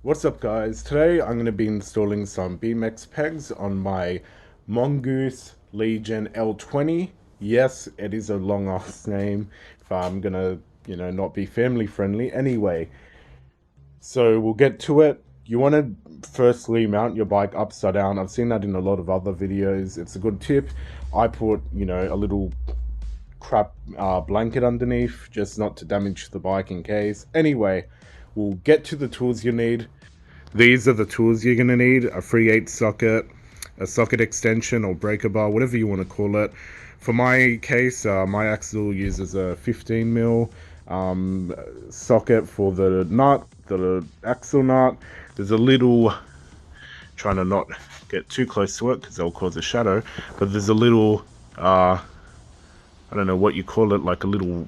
What's up guys? Today I'm going to be installing some BMX pegs on my Mongoose Legion L20. Yes, it is a long ass name if I'm going to, not be family friendly. Anyway, so we'll get to it. You want to firstly mount your bike upside down. I've seen that in a lot of other videos. It's a good tip. I put, a little crap blanket underneath just not to damage the bike in case. Anyway, we'll get to the tools you need. These are the tools you're going to need: a 3/8 socket, a socket extension or breaker bar, whatever you want to call it. For my case, my axle uses a 15mm socket for the nut, the axle nut. There's a little, trying to not get too close to it because they'll cause a shadow, but there's a little, I don't know what you call it, like a little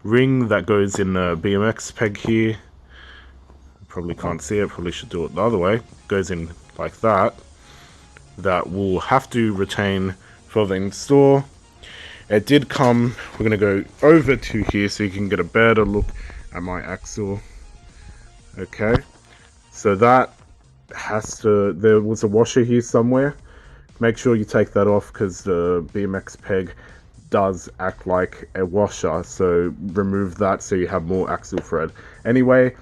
ring that goes in the BMX peg here. Probably can't see it, probably should do it the other way. Goes in like that. That will have to retain for the install. It did come, we're going to go over to here so you can get a better look at my axle. Okay, so that has to, there was a washer here somewhere. Make sure you take that off because the BMX peg does act like a washer, so remove that so you have more axle thread. Anyway,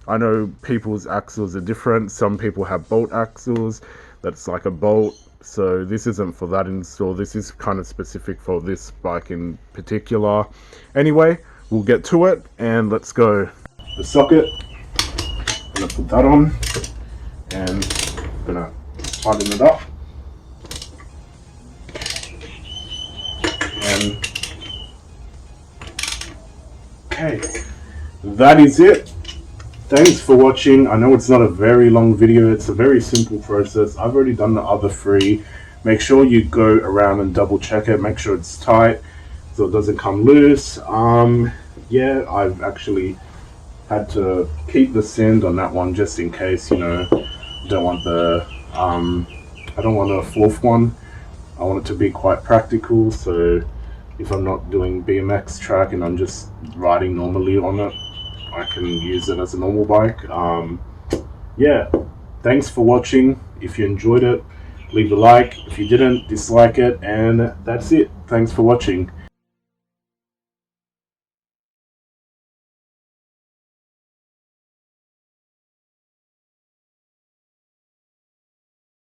I know people's axles are different. Some people have bolt axles that's like a bolt, so this isn't for that install. This is kind of specific for this bike in particular. Anyway, we'll get to it and let's go. The socket, I'm gonna put that on and I'm gonna tighten it up. Okay, that is it. Thanks for watching. I know it's not a very long video. It's a very simple process. I've already done the other three. Make sure you go around and double check it. Make sure it's tight so it doesn't come loose. Yeah, I've actually had to keep the sand on that one just in case, don't want the I don't want a fourth one. I want it to be quite practical, so if I'm not doing BMX track and I'm just riding normally on it, I can use it as a normal bike. Yeah, thanks for watching. If you enjoyed it, leave a like. If you didn't, dislike it, and that's it. Thanks for watching.